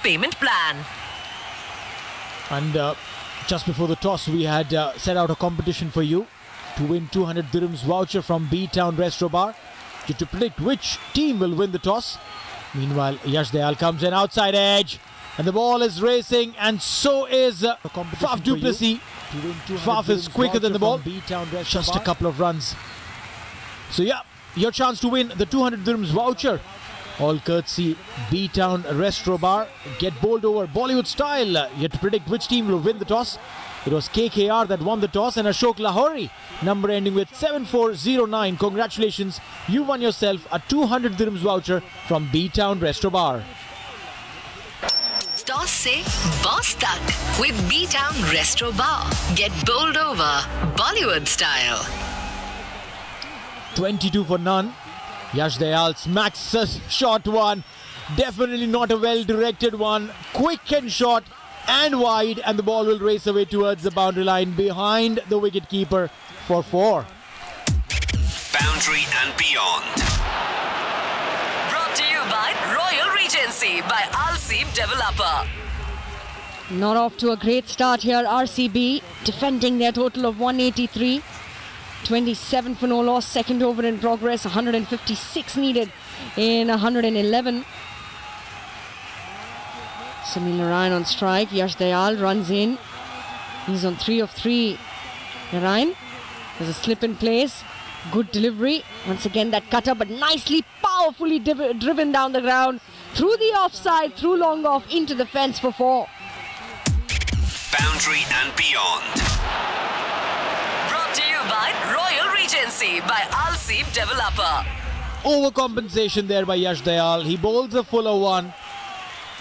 payment plan. And just before the toss, we had set out a competition for you to win 200 dirhams voucher from B-Town Restro Bar. You to predict which team will win the toss. Meanwhile, Yash Dayal comes in outside edge, and the ball is racing, and so is Faf Duplessis. Faf is quicker than the ball. Just a couple of runs. So yeah, your chance to win the 200 dirhams voucher. All courtesy B-Town Restro Bar. Get bowled over Bollywood style. You have to predict which team will win the toss. It was KKR that won the toss, and Ashok Lahori, number ending with 7409. Congratulations, you won yourself a 200 dirhams voucher from B-Town Restro Bar. Toss se boss tak with B-Town Restro Bar. Get bowled over Bollywood style. 22 for none. Yash Dayal smacks a short one. Definitely not a well-directed one. Quick and short and wide, and the ball will race away towards the boundary line behind the wicket-keeper for 4. Boundary and beyond. Brought to you by Royal Regency by Al-Seeb Developer. Not off to a great start here, RCB, defending their total of 183. 27 for no loss, second over in progress, 156 needed in 111. Samil Narayan on strike, Yash Dayal runs in. He's on 3 of 3. Narayan, there's a slip in place, good delivery. Once again that cutter, but nicely, powerfully driven down the ground, through the offside, through long off, into the fence for 4. Boundary and beyond. Brought to you by Royal Regency by Al-Seeb Developer. Overcompensation there by Yash Dayal. He bowls a fuller one,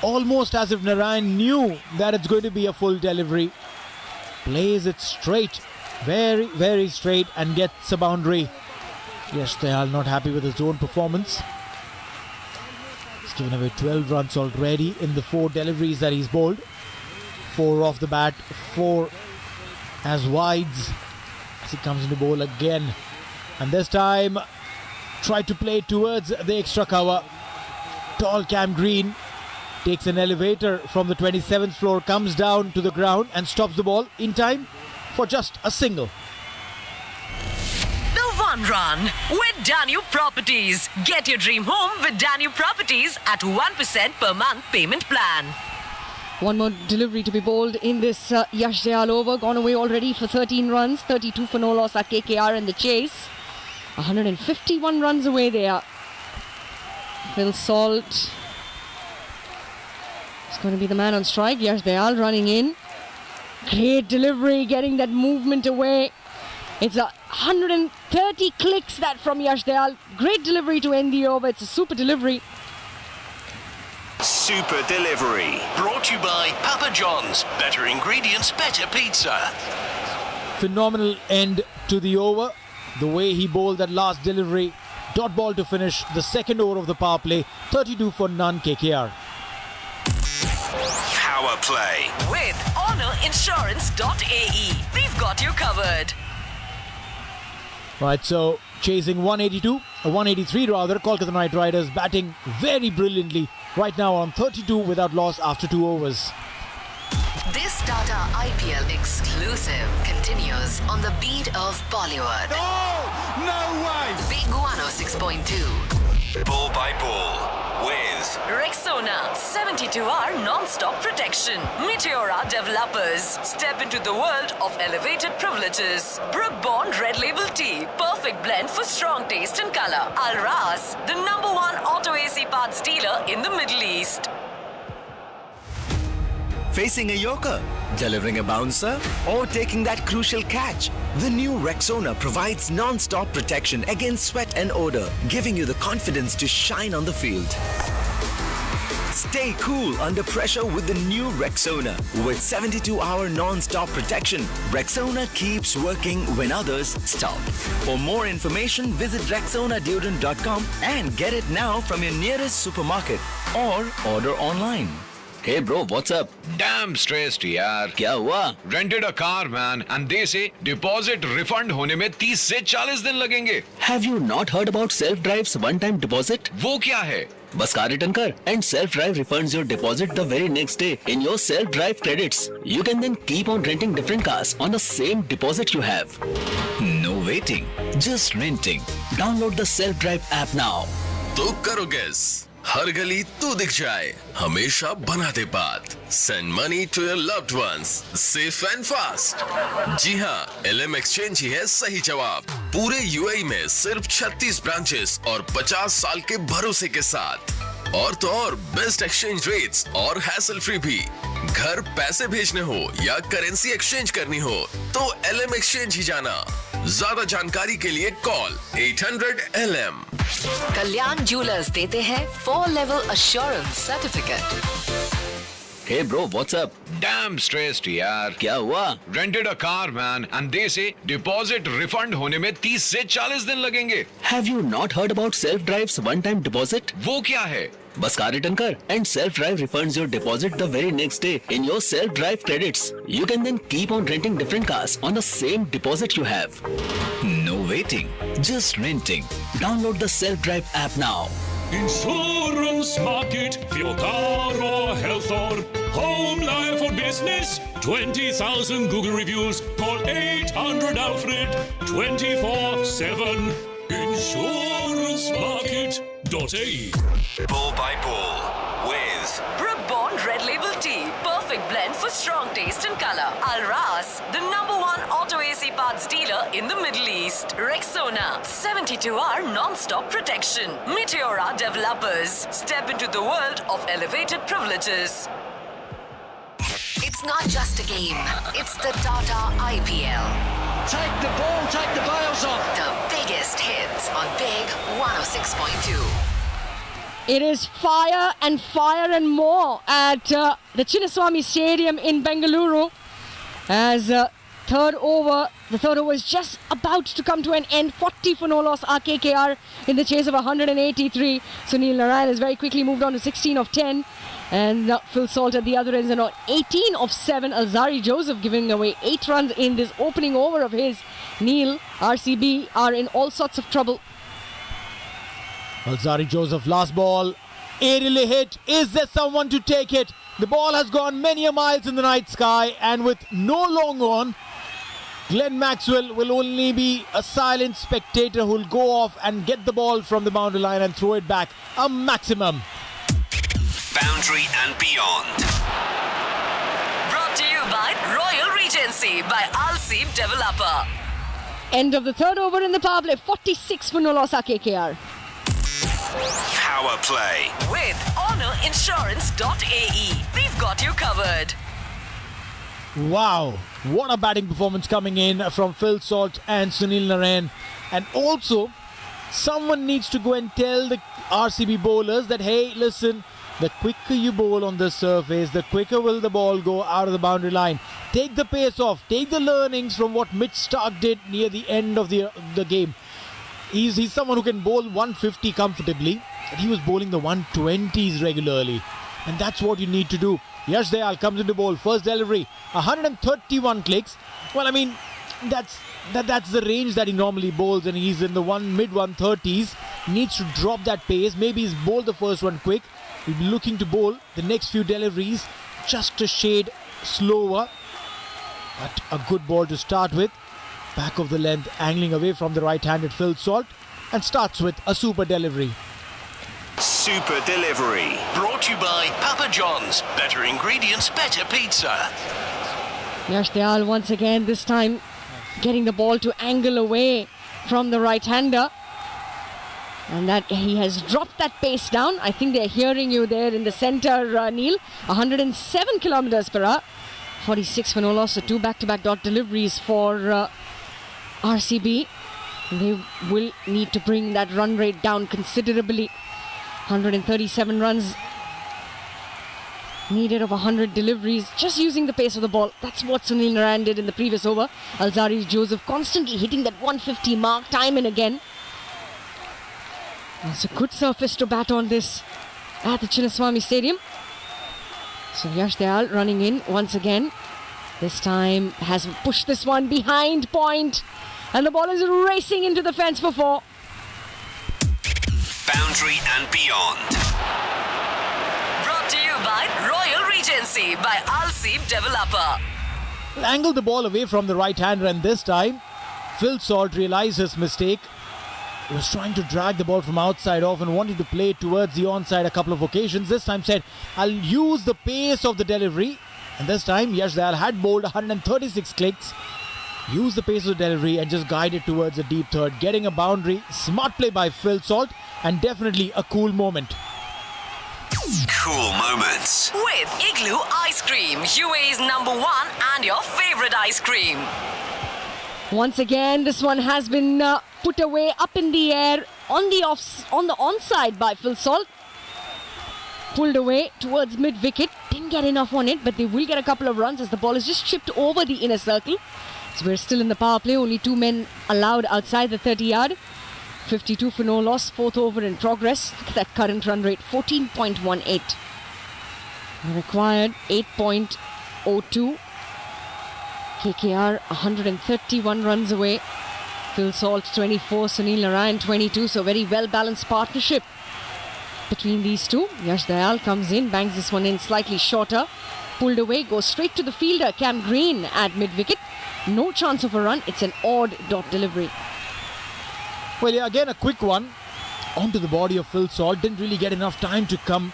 almost as if Narayan knew that it's going to be a full delivery. Plays it straight, very, very straight, and gets a boundary. Yash Dayal not happy with his own performance. He's given away 12 runs already in the 4 deliveries that he's bowled. 4 off the bat, 4 as wides as he comes into bowl again. And this time, try to play towards the extra cover. Tall Cam Green takes an elevator from the 27th floor, comes down to the ground and stops the ball in time for just a single. The one run with Danube Properties. Get your dream home with Danube Properties at 1% per month payment plan. One more delivery to be bowled in this Yash Dayal over. Gone away already for 13 runs. 32 for no loss at KKR in the chase. 151 runs away there. Phil Salt is going to be the man on strike. Yash Dayal running in. Great delivery, getting that movement away. It's 130 clicks that from Yash Dayal. Great delivery to end the over. It's a super delivery. Super delivery. Brought to you by Papa John's. Better ingredients, better pizza. Phenomenal end to the over. The way he bowled that last delivery. Dot ball to finish the second over of the power play. 32 for none KKR. Power play. With honourinsurance.ae. We've got you covered. Right, so chasing 183 rather, Kolkata Knight Riders batting very brilliantly right now on 32 without loss after 2 overs. This Tata IPL exclusive continues on the beat of Bollywood. Oh, no way! Big 106.2. Ball by ball with Rexona 72-hour non-stop protection. Meteora Developers. Step into the world of elevated privileges. Brook Bond Red Label Tea. Perfect blend for strong taste and color. Al Ras, the #1 auto AC parts dealer in the Middle East. Facing a yorker, delivering a bouncer, or taking that crucial catch? The new Rexona provides non-stop protection against sweat and odor, giving you the confidence to shine on the field. Stay cool under pressure with the new Rexona. With 72-hour non-stop protection, Rexona keeps working when others stop. For more information, visit RexonaDeodorant.com and get it now from your nearest supermarket or order online. Hey bro, what's up? Damn stressed यार. क्या हुआ? Rented a car man and they say deposit refund होने में 30 से 40 दिन लगेंगे. Have you not heard about self-drive's one-time deposit? वो क्या है? बस कार रिटर्न कर and self-drive refunds your deposit the very next day in your self-drive credits. You can then keep on renting different cars on the same deposit you have. No waiting, just renting. Download the self-drive app now. तो करो guess. हर गली तू दिख जाए, हमेशा बना दे बात. Send money to your loved ones, safe and fast. जी हाँ, LM Exchange ही है सही जवाब. पूरे UAE में सिर्फ 36 ब्रांचेस और 50 साल के भरोसे के साथ. और तो और बेस्ट एक्सचेंज रेट्स और हैसल फ्री भी. घर पैसे भेजने हो या करेंसी एक्सचेंज करनी हो तो LM Exchange ही जाना. ज्यादा जानकारी के लिए कॉल 800 LM. कल्याण ज्वेलर्स देते हैं 4 level assurance certificate. Hey bro, what's up? Damn stressed यार. क्या हुआ? Rented a car man and they say deposit refund होने में 30 से 40 दिन लगेंगे. Have you not heard about self-drive's one-time deposit? वो क्या है? बस कार रिटर्न कर and self-drive refunds your deposit the very next day in your self-drive credits. You can then keep on renting different cars on the same deposit you have. No waiting, just renting. Download the self-drive app now. Insurance market for your car or health or home life or business. 20,000 Google reviews. Call 800 Alfred 24/7. Insurancemarket.ae. Ball by ball with Brook Bond Red Label Tea. Perfect blend for strong taste and color. Al Ras, the #1 auto AC parts dealer in the Middle East. Rexona, 72-hour non-stop protection. Meteora Developers. Step into the world of elevated privileges. It's not just a game. It's the Tata IPL. Take the ball, take the bails off. The biggest hits on Big 106.2. It is fire and more at the Chinnaswamy Stadium in Bengaluru as the third over is just about to come to an end. 40 for no loss. RKKR in the chase of 183. Sunil Narayan has very quickly moved on to 16 of 10. And Phil Salt at the other end is on 18 of 7. Alzari Joseph giving away 8 runs in this opening over of his. Neil, RCB are in all sorts of trouble. Alzari Joseph, last ball. Aerially hit. Is there someone to take it? The ball has gone many a miles in the night sky, and with no long on, Glenn Maxwell will only be a silent spectator who will go off and get the ball from the boundary line and throw it back a maximum. boundary and beyond. Brought to you by Royal Regency by Al Seeb Developer. End of the third over in the power play. 46 for no loss KKR. Power play With honorinsurance.ae. We've got you covered. Wow, what a batting performance coming in from Phil Salt and Sunil Narayan. And also, someone needs to go and tell the RCB bowlers that, hey, listen, the quicker you bowl on this surface, the quicker will the ball go out of the boundary line. Take the pace off. Take the learnings from what Mitch Stark did near the end of the game. He's someone who can bowl 150 comfortably. And he was bowling the 120s regularly. And that's what you need to do. Yash Dayal comes into bowl. First delivery, 131 clicks. Well, I mean, that's the range that he normally bowls, and he's in the mid-130s. Needs to drop that pace. Maybe he's bowled the first one quick. He'll be looking to bowl the next few deliveries just a shade slower. But a good ball to start with. Back of the length, angling away from the right-handed Phil Salt, and starts with a super delivery. Super delivery. Brought to you by Papa John's. Better ingredients, better pizza. Yash Dayal once again, this time getting the ball to angle away from the right-hander. And that he has dropped that pace down. I think they're hearing you there in the center, Neil. 107 kilometers per hour. 46 for no loss. So 2 back-to-back dot deliveries for RCB. They will need to bring that run rate down considerably. 137 runs needed of 100 deliveries, just using the pace of the ball. That's what Sunil Narayan did in the previous over. Alzari Joseph constantly hitting that 150 mark time and again. It's a good surface to bat on this at the Chinnaswamy Stadium. So Yash Dayal running in once again. This time has pushed this one behind point. And the ball is racing into the fence for 4. Boundary and beyond. supremacy by Alseem Developer. Angled the ball away from the right-hander, and this time Phil Salt realized his mistake. He was trying to drag the ball from outside off and wanted to play it towards the onside a couple of occasions. This time said, I'll use the pace of the delivery. And this time Yash Dayal had bowled 136 clicks. Used the pace of the delivery and just guided towards the deep third. Getting a boundary. Smart play by Phil Salt and definitely a cool moment. Cool moments. With Igloo Ice Cream, UAE's #1 and your favorite ice cream. Once again, this one has been put away up in the air on the onside by Phil Salt. Pulled away towards mid-wicket. Didn't get enough on it, but they will get a couple of runs as the ball is just chipped over the inner circle. So we're still in the power play. Only 2 men allowed outside the 30-yard. 52 for no loss. 4th over in progress. Look at that current run rate, 14.18. Required 8.02. KKR 131 runs away. Phil Salt 24, Sunil Narayan 22. So very well-balanced partnership between these two. Yash Dayal comes in, bangs this one in slightly shorter. Pulled away, goes straight to the fielder, Cam Green at mid-wicket. No chance of a run. It's an odd dot delivery. Well, yeah, again a quick one onto the body of Phil Salt. Didn't really get enough time to come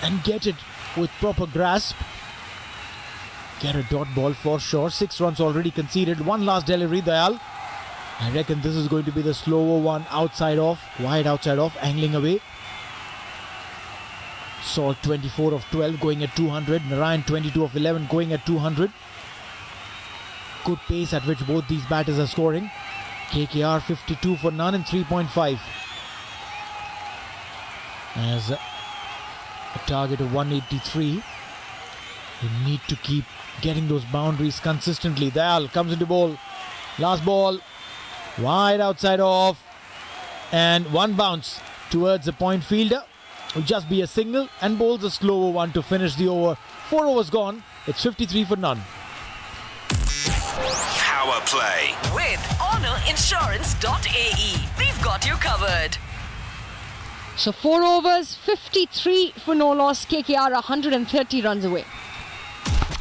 and get it with proper grasp. Get a dot ball for sure. 6 runs already conceded. One last delivery, Dayal. I reckon this is going to be the slower one. Outside off, wide outside off, angling away. Salt 24 of 12 going at 200. Narayan 22 of 11 going at 200. Good pace at which both these batters are scoring. KKR 52 for none and 3.5. As a target of 183. You need to keep getting those boundaries consistently. Dayal comes into bowl. Last ball. Wide outside off. And one bounce towards the point fielder. Will just be a single and bowls a slower one to finish the over. 4 overs gone. It's 53 for none. Power play. With honourinsurance.ae. We've got you covered. So 4 overs, 53 for no loss. KKR 130 runs away.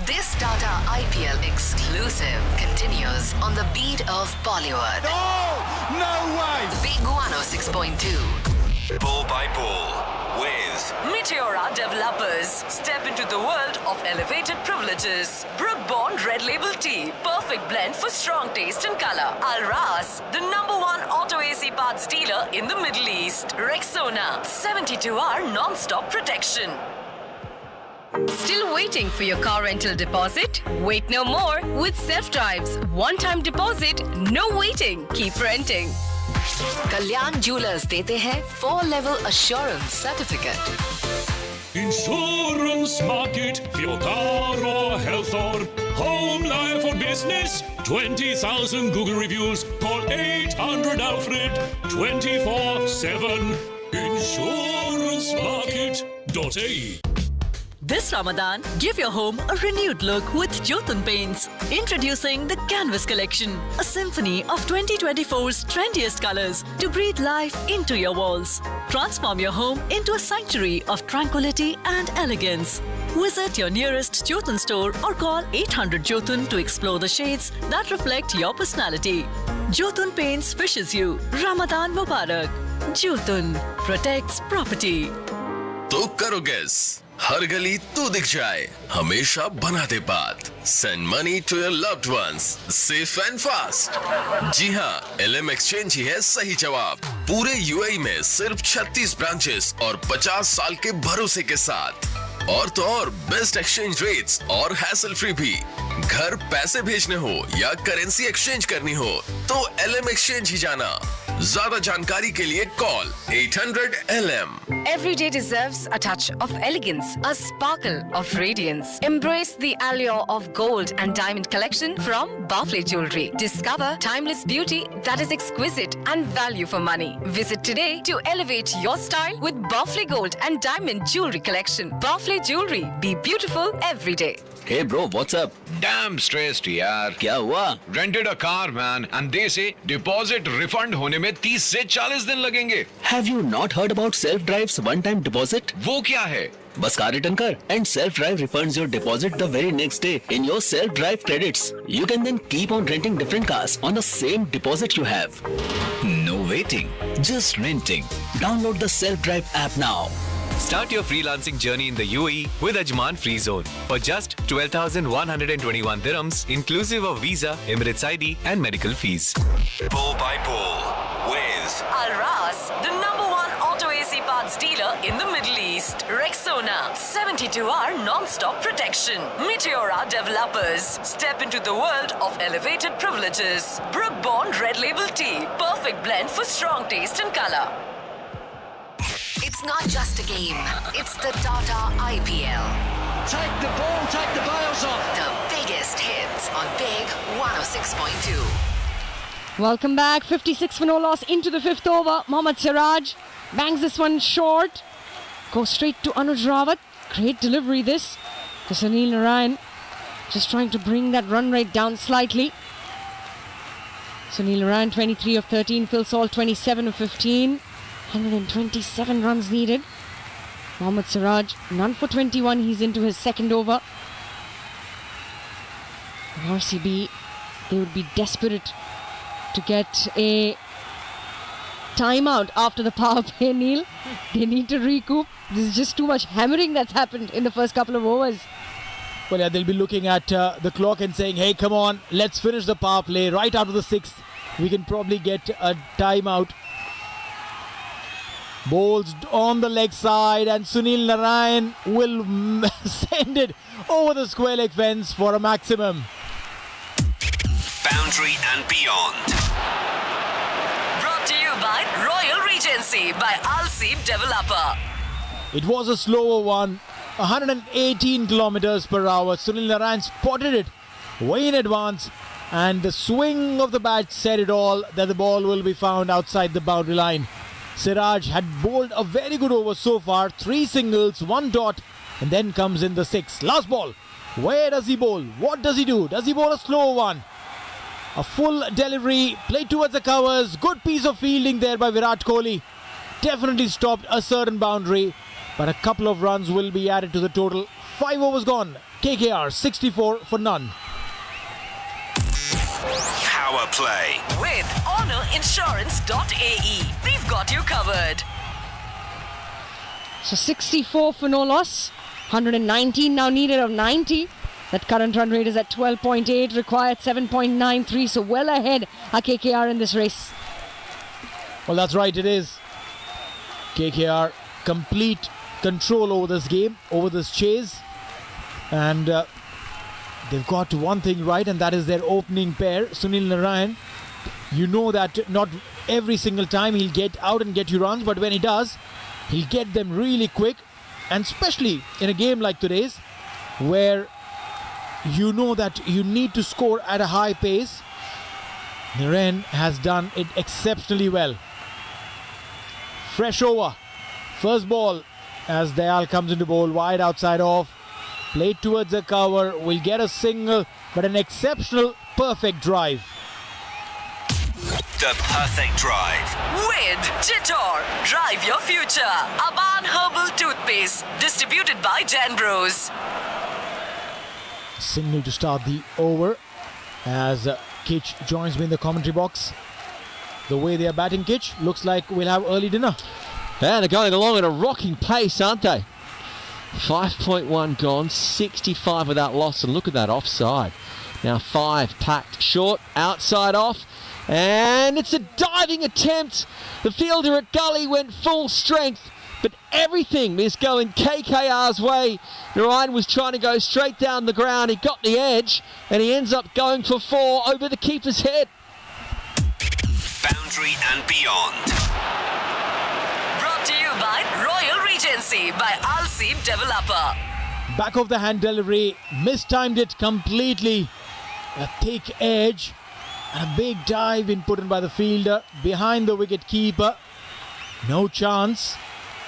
This Tata IPL exclusive continues on the beat of Bollywood. No way! Big 106.2. Ball by ball. With Meteora Developers. Step into the world of elevated privileges. Brook Bond Red Label Tea. Perfect blend for strong taste and color. Al Ras, the #1 auto AC parts dealer in the Middle East. Rexona, 72-hour non-stop protection. Still waiting for your car rental deposit? Wait no more. With self-drives, one-time deposit, no waiting. Keep renting. Kalyan Jewelers देते हैं 4-level assurance certificate. Insurance market for your car or health or home, life or business. 20,000 Google reviews. Call 800 Alfred 24/7. Insurancemarket.ae. This Ramadan, give your home a renewed look with Jotun Paints. Introducing the Canvas Collection, a symphony of 2024's trendiest colors to breathe life into your walls. Transform your home into a sanctuary of tranquility and elegance. Visit your nearest Jotun store or call 800 Jotun to explore the shades that reflect your personality. Jotun Paints wishes you Ramadan Mubarak. Jotun protects property. तो करो guess. हर गली तू दिख जाए, हमेशा बना दे बात. Send money to your loved ones, safe and fast. जी हाँ, LM Exchange ही है सही जवाब. पूरे UAE में सिर्फ 36 ब्रांचेस और 50 साल के भरोसे के साथ. और तो और बेस्ट एक्सचेंज रेट्स और हैसल फ्री भी. घर पैसे भेजने हो या करेंसी एक्सचेंज करनी हो तो LM Exchange ही जाना. ज्यादा जानकारी के लिए call 800 LM. Every day deserves a touch of elegance, a sparkle of radiance. Embrace the allure of gold and diamond collection from Bafle Jewelry. Discover timeless beauty that is exquisite and value for money. Visit today to elevate your style with Bafle Gold and Diamond Jewelry Collection. Bafle Jewelry. Be beautiful every day. Hey bro, what's up? Damn stressed यार. क्या हुआ? Rented a car man and they say deposit refund होने में 30 से 40 दिन लगेंगे. Have you not heard about self-drive's one-time deposit? वो क्या है? बस कार रिटर्न कर and self drive refunds your deposit the very next day in your self drive credits. You can then keep on renting different cars on the same deposit you have. No waiting, just renting. Download the self drive app now. Start your freelancing journey in the UAE with Ajman Free Zone for just 12,121 dirhams inclusive of visa, Emirates ID and medical fees. Ball by ball with Al Ras, the #1 auto AC parts dealer in the Middle East. Rexona, 72-hour non-stop protection. Meteora Developers, step into the world of elevated privileges. Brook Bond Red Label Tea, perfect blend for strong taste and color. It's not just a game, it's the Tata IPL. Take the ball, take the bails off. The biggest hits on Big 106.2. Welcome back. 56 for no loss into the fifth over. Mohammad Siraj bangs this one short. Goes straight to Anuj Rawat. Great delivery this to Sunil Narayan. Just trying to bring that run rate down slightly. Sunil Narayan 23 of 13. Phil Saul 27 of 15. 127 runs needed. Mohammad Siraj none for 21. He's into his second over. RCB, they would be desperate to get a timeout after the power play, Neil. They need to recoup. This is just too much hammering that's happened in the first couple of overs. Well, yeah, they'll be looking at the clock and saying, hey, come on, let's finish the power play right out of the sixth. We can probably get a timeout. Bowls on the leg side and Sunil Narayan will send it over the square leg fence for a maximum. Boundary and beyond. Brought to you by Royal Regency by Al-Seeb Developer. It was a slower one, 118 kilometers per hour. Sunil Narayan spotted it way in advance and the swing of the bat said it all that the ball will be found outside the boundary line. Siraj had bowled a very good over so far, 3 singles, 1 dot, and then comes in the 6th. Last ball. Where does he bowl? What does he do? Does he bowl a slow one? A full delivery, played towards the covers, good piece of fielding there by Virat Kohli. Definitely stopped a certain boundary, but a couple of runs will be added to the total. 5 overs gone. KKR 64 for none. Power play With honourinsurance.ae. We've got you covered. So 64 for no loss. 119 now needed of 90. That current run rate is at 12.8, required 7.93. So well ahead are KKR in this race. Well, that's right, it is. KKR complete control over this game, over this chase. And they've got one thing right, and that is their opening pair. Sunil Narayan, you know that not every single time he'll get out and get you runs, but when he does, he'll get them really quick. And especially in a game like today's, where you know that you need to score at a high pace, Narayan has done it exceptionally well. Fresh over. First ball as Dayal comes into bowl, wide outside off. Played towards the cover, will get a single, but an exceptional perfect drive. The perfect drive. With Jitor, drive your future. Aban Herbal Toothpaste, distributed by Jan Bros. Single to start the over as Kitch joins me in the commentary box. The way they are batting, Kitch, looks like we'll have early dinner. Yeah, they're going along at a rocking pace, aren't they? 5.1 gone, 65 without loss, and look at that offside. Now 5 packed short, outside off, and it's a diving attempt. The fielder at Gully went full strength, but everything is going KKR's way. Narayan was trying to go straight down the ground. He got the edge, and he ends up going for 4 over the keeper's head. Boundary and beyond. Brought to you by Royal Regency by Al-Seeb Developer. Back of the hand delivery, mistimed it completely. A thick edge and a big dive been put in by the fielder behind the wicket keeper. No chance.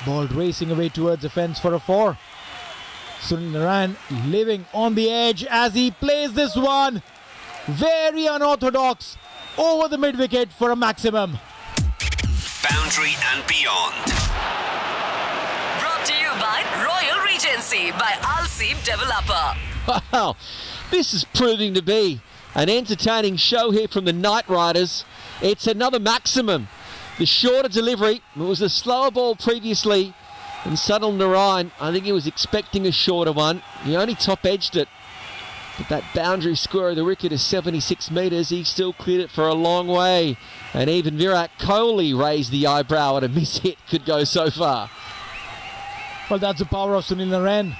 Ball racing away towards the fence for a 4. Sunil Narayan living on the edge as he plays this one. Very unorthodox over the mid wicket for a maximum. Boundary and beyond. Brought to you by Royal Regency. Regency by Al-Seeb Developer. Wow, this is proving to be an entertaining show here from the Knight Riders. It's another maximum. The shorter delivery, it was a slower ball previously, and Sunil Narayan, I think he was expecting a shorter one. He only top-edged it. But that boundary square of the wicket is 76 metres. He still cleared it for a long way. And even Virat Kohli raised the eyebrow at a miss-hit could go so far. Well, that's the power of Sunil Narayan.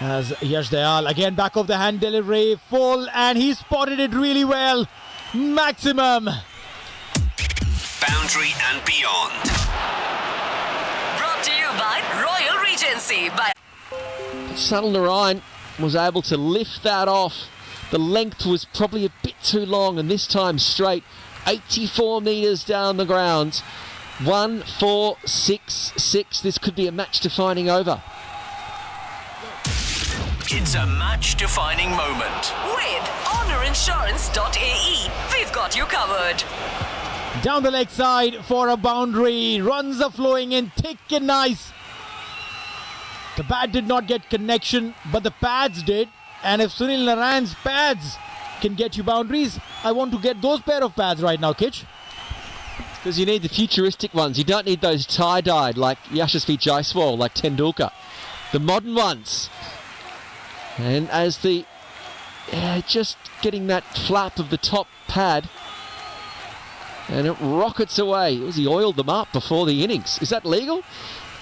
As Yash Dayal, again back of the hand delivery, full, and he spotted it really well. Maximum. Boundary and beyond. Brought to you by Royal Regency by... Sunil Narayan was able to lift that off. The length was probably a bit too long, and this time straight, 84 metres down the ground. 1, 4, 6, 6. This could be a match-defining over. It's a match-defining moment. With honourinsurance.ae, we've got you covered. Down the leg side for a boundary. Runs are flowing in thick and nice. The bat did not get connection, but the pads did. And if Sunil Narayan's pads can get you boundaries, I want to get those pair of pads right now, Kitch. Because you need the futuristic ones. You don't need those tie-dyed like Yashasvi Jaiswal, like Tendulkar. The modern ones. And as the... just getting that flap of the top pad. And it rockets away. He oiled them up before the innings. Is that legal?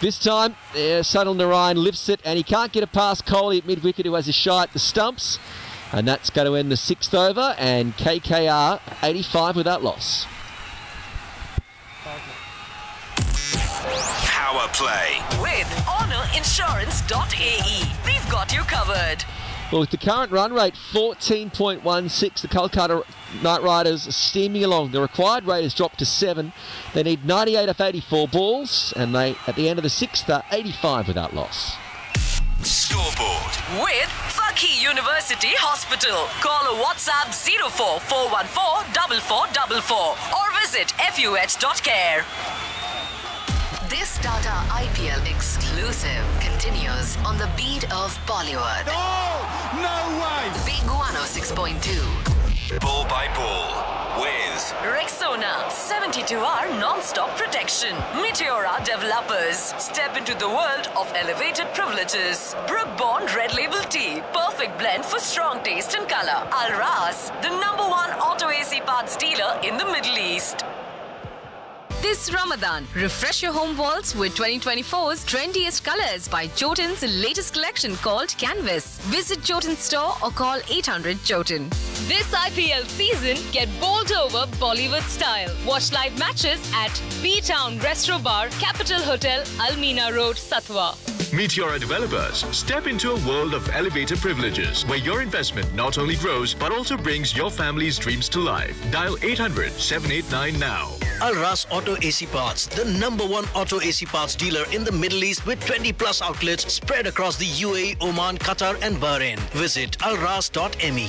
This time, Sunil Narayan lifts it, and he can't get it past Kohli at mid-wicket, who has a shy at the stumps. And that's going to end the 6th over, and KKR 85 with that loss. Power play. With honourinsurance.ae, we've got you covered. Well, with the current run rate, 14.16, the Kolkata Knight Riders are steaming along. The required rate has dropped to 7. They need 98 off 84 balls, and they, at the end of the 6th, are 85 without loss. Scoreboard. With Fakhi University Hospital. Call or WhatsApp 04414 4444 or visit fuh.care. This Tata IPL exclusive continues on the beat of Bollywood. No way! Big 106.2. Ball by ball. With Rexona 72-hour non-stop protection. Meteora Developers. Step into the world of elevated privileges. Brook Bond Red Label Tea. Perfect blend for strong taste and color. Al Ras, the #1 auto AC parts dealer in the Middle East. This Ramadan, refresh your home walls with 2024's trendiest colors by Jotun's latest collection called Canvas. Visit Jotun's store or call 800 Jotun. This IPL season, get bowled over Bollywood style. Watch live matches at B-Town Restro Bar, Capital Hotel, Almina Road, Satwa. Meteora Developers, step into a world of elevated privileges where your investment not only grows but also brings your family's dreams to life. Dial 800-789 now. Al Ras Auto AC Parts, the #1 auto AC parts dealer in the Middle East with 20 plus outlets spread across the UAE, Oman, Qatar and Bahrain. Visit alras.me.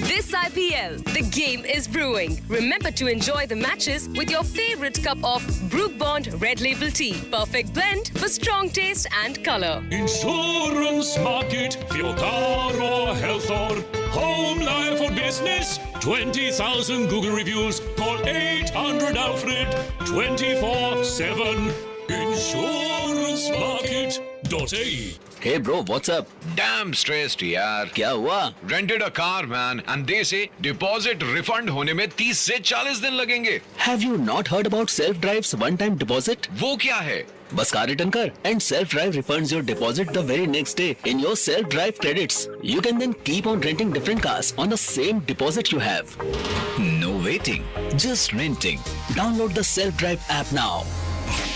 This IPL, the game is brewing. Remember to enjoy the matches with your favorite cup of Brook Bond Red Label Tea. Perfect blend for strong taste and color. Insurance market for your car or health or home life or business. 20,000 Google reviews. Call 800 Alfred 24/7. Insurancemarket.ae. Hey bro, what's up? Damn stressed यार. क्या हुआ? Rented a car man and they say deposit refund होने में 30 से 40 दिन लगेंगे. Have you not heard about self-drive's one-time deposit? वो क्या है? बस car return कर and self-drive refunds your deposit the very next day in your self-drive credits. You can then keep on renting different cars on the same deposit you have. No waiting, just renting. Download the self-drive app now.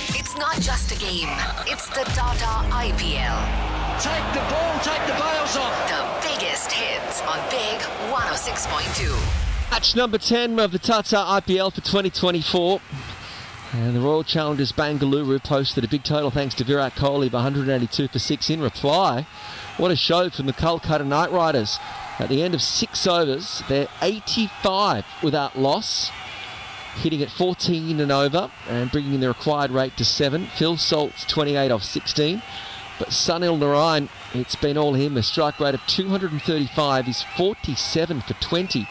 It's not just a game, it's the Tata IPL. Take the ball, take the bails off. The biggest hits on Big 106.2. Match number 10 of the Tata IPL for 2024. And the Royal Challengers Bengaluru posted a big total thanks to Virat Kohli of 182 for 6 in reply. What a show from the Kolkata Knight Riders. At the end of 6 overs, they're 85 without loss, hitting at 14 and over and bringing the required rate to 7. Phil Salt's 28 off 16. But Sunil Narayan it's been all him. A strike rate of 235. He's 47 for 20.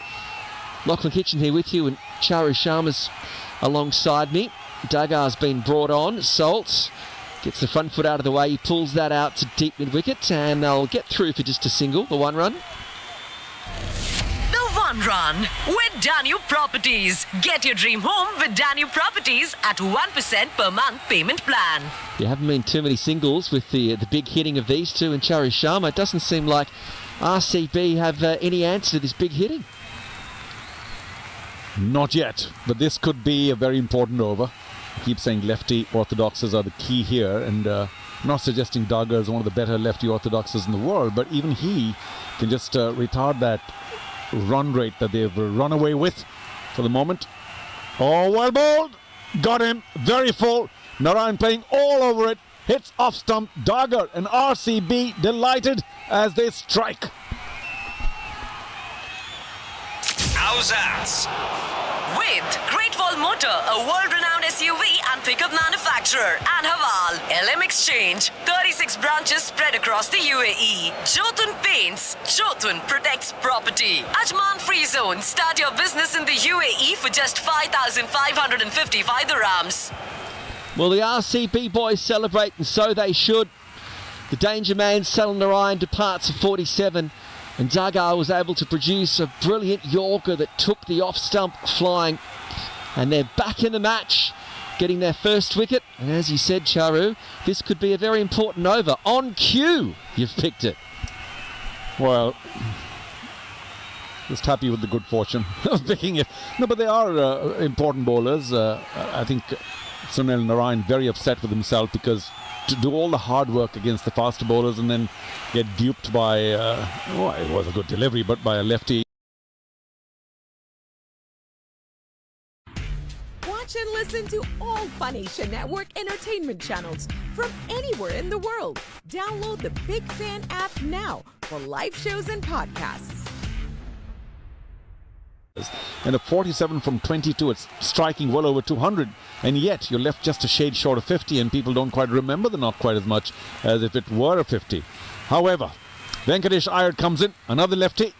Lachlan Kitchen here with you, and Charu Sharma's alongside me. Dagar's been brought on. Salt gets the front foot out of the way. He pulls that out to deep mid-wicket, and they'll get through for just a single, the one run. The one run with Danube Properties. Get your dream home with Danube Properties at 1% per month payment plan. There haven't been too many singles with the big hitting of these two and Charu Sharma. It doesn't seem like RCB have any answer to this big hitting. Not yet, but this could be a very important over. I keep saying lefty orthodoxes are the key here, and not suggesting Dagar is one of the better lefty orthodoxes in the world, but even he can just retard that run rate that they've run away with for the moment. Oh, well bowled. Got him. Very full. Narayan playing all over it. Hits off stump. Dagar and RCB delighted as they strike. How's that? With Great Wall Motor, a world-renowned SUV and pickup manufacturer, and Haval, LM Exchange, 36 branches spread across the UAE. Jotun Paints, Jotun protects property. Ajman Free Zone, start your business in the UAE for just 5,555 dirhams. Well, the RCB boys celebrate, and so they should. The danger man, Salil Narayan, departs at 47. And Dagar was able to produce a brilliant Yorker that took the off-stump flying. And they're back in the match, getting their first wicket. And as you said, Charu, this could be a very important over. On cue, you've picked it. Well, just happy with the good fortune of picking it. No, but they are important bowlers. I think Sunil Narayan very upset with himself because to do all the hard work against the faster bowlers and then get duped by, it was a good delivery, but by a lefty. Watch and listen to all Fun Asia Network entertainment channels from anywhere in the world. Download the Big Fan app now for live shows and podcasts. And a 47 from 22, it's striking well over 200, and yet you're left just a shade short of 50, and people don't quite remember the not quite as much as if it were a 50. However, Venkatesh Iyer comes in, another lefty,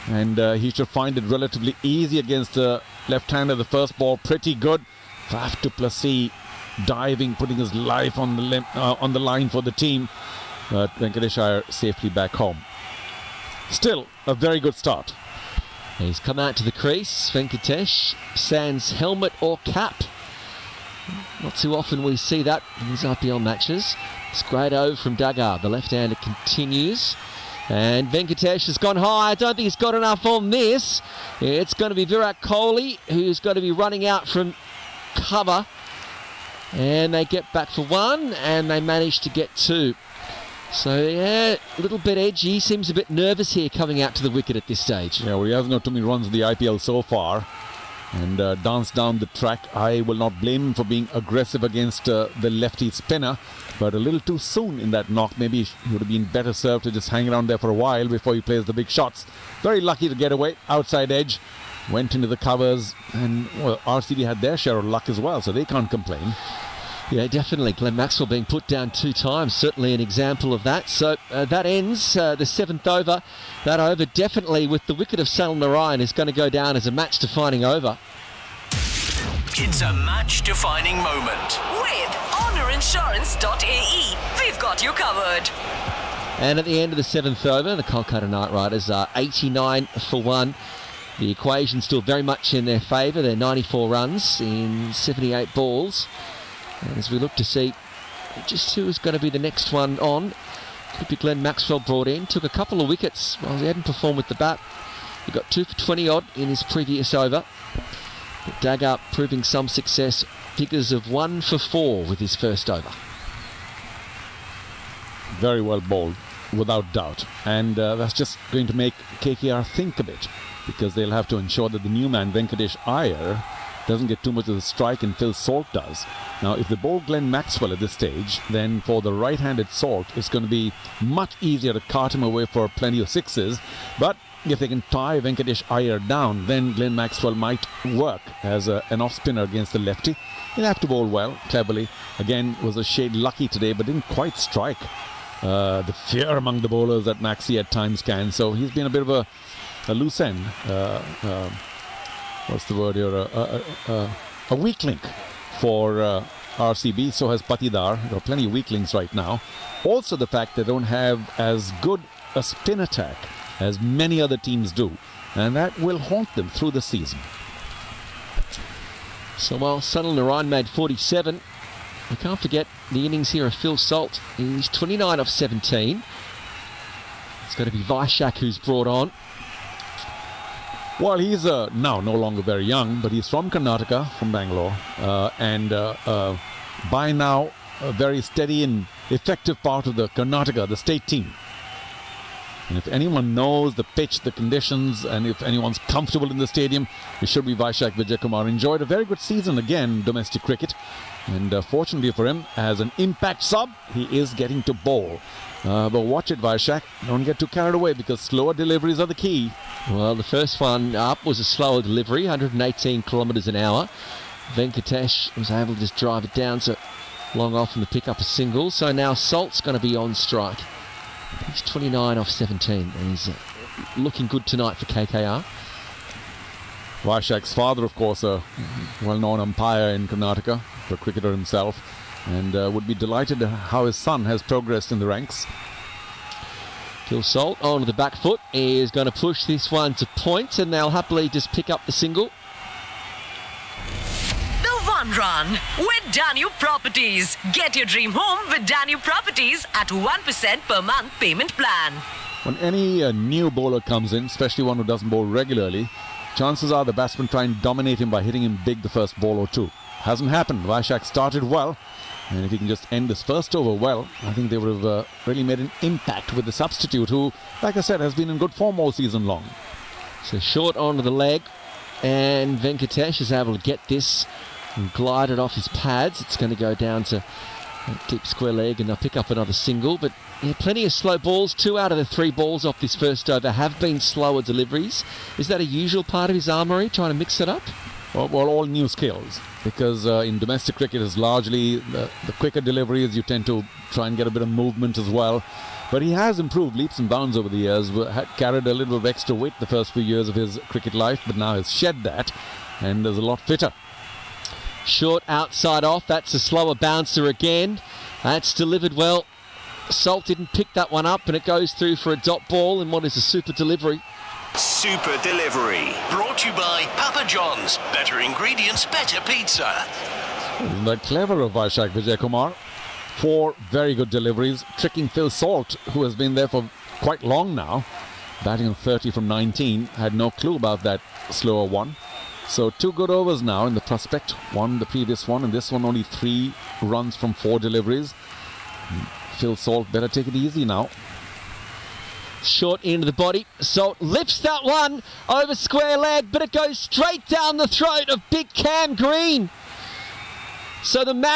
and he should find it relatively easy against the left-hander. The first ball pretty good. Faf du Plessis diving, putting his life on the line for the team, but Venkatesh Iyer safely back home. Still a very good start. He's come out to the crease, Venkatesh, sans helmet or cap. Not too often we see that in these IPL matches. It's great over from Dagar. The left-hander continues. And Venkatesh has gone high. I don't think he's got enough on this. It's going to be Virat Kohli who's going to be running out from cover. And they get back for one, and they manage to get two. So, yeah, a little bit edgy. He seems a bit nervous here coming out to the wicket at this stage. Yeah, well, he hasn't got too many runs in the IPL so far. And danced down the track. I will not blame him for being aggressive against the lefty spinner. But a little too soon in that knock. Maybe he would have been better served to just hang around there for a while before he plays the big shots. Very lucky to get away. Outside edge. Went into the covers. And, well, RCB had their share of luck as well, so they can't complain. Yeah, definitely. Glenn Maxwell being put down 2 times, certainly an example of that. So that ends the 7th over. That over definitely with the wicket of Salil Narayan is going to go down as a match-defining over. It's a match-defining moment. With honourinsurance.ae, we've got you covered. And at the end of the 7th over, the Kolkata Knight Riders are 89 for 1. The equation still very much in their favour. They're 94 runs in 78 balls. And as we look to see just who is going to be the next one on, could be Glenn Maxwell brought in. Took a couple of wickets while he hadn't performed with the bat. He got 2 for 20 odd in his previous over. But Dagar proving some success. Figures of 1 for 4 with his first over. Very well bowled, without doubt. And that's just going to make KKR think a bit, because they'll have to ensure that the new man, Venkatesh Iyer, doesn't get too much of the strike, and Phil Salt does. Now, if they bowl Glenn Maxwell at this stage, then for the right-handed Salt, it's going to be much easier to cart him away for plenty of sixes. But if they can tie Venkatesh Iyer down, then Glenn Maxwell might work as an off-spinner against the lefty. He'll have to bowl well, cleverly. Again, was a shade lucky today, but didn't quite strike. the fear among the bowlers that Maxi at times can. So he's been a bit of a loose end. What's the word here? A weak link for RCB. So has Patidar. There are plenty of weak links right now. Also the fact they don't have as good a spin attack as many other teams do. And that will haunt them through the season. So while Sunil Narayan made 47, we can't forget the innings here of Phil Salt. He's 29 off 17. It's going to be Vaishak who's brought on. Well, he's now no longer very young, but he's from Karnataka, from Bangalore, and by now a very steady and effective part of the Karnataka, the state team. And if anyone knows the pitch, the conditions, and if anyone's comfortable in the stadium, it should be Vaishak Vijayakumar. Enjoyed a very good season again, domestic cricket. And fortunately for him, as an impact sub, he is getting to bowl. But watch it, Vaishak. Don't get too carried away because slower deliveries are the key. Well, the first one up was a slower delivery, 118 kilometres an hour. Venkatesh was able to just drive it down so long off and to pick up a single. So now Salt's going to be on strike. He's 29 off 17 and he's looking good tonight for KKR. Vaishak's father, of course, a well-known umpire in Karnataka, a cricketer himself, and would be delighted how his son has progressed in the ranks. Phil Salt on the back foot is going to push this one to point and they'll happily just pick up the single. The one run with Danube Properties. Get your dream home with Danube Properties at 1% per month payment plan. When any new bowler comes in, especially one who doesn't bowl regularly, chances are the batsmen try and dominate him by hitting him big the first ball or two. Hasn't happened. Vaishak started well, and if he can just end this first over well, I think they would have really made an impact with the substitute who, like I said, has been in good form all season long. So short onto the leg, and Venkatesh is able to get this and glide it off his pads. It's going to go down to a deep square leg and they'll pick up another single. But yeah, plenty of slow balls. 2 out of the 3 balls off this first over have been slower deliveries. Is that a usual part of his armoury, trying to mix it up? Well, all new skills, because in domestic cricket it's largely the quicker deliveries. You tend to try and get a bit of movement as well. But he has improved leaps and bounds over the years. Had carried a little bit of extra weight the first few years of his cricket life, but now has shed that and is a lot fitter. Short outside off. That's a slower bouncer again. That's delivered well. Salt didn't pick that one up and it goes through for a dot ball in what is a super delivery. Super Delivery. Brought to you by Papa John's. Better ingredients, better pizza. Isn't that clever of Vaishak Vijayakumar? 4 very good deliveries, tricking Phil Salt, who has been there for quite long now. Batting on 30 from 19. Had no clue about that slower one. So 2 good overs now in the prospect. One the previous one, and this one only 3 runs from 4 deliveries. Phil Salt better take it easy now. Short into the body. Salt lifts that one over square leg, but it goes straight down the throat of big Cam Green. So the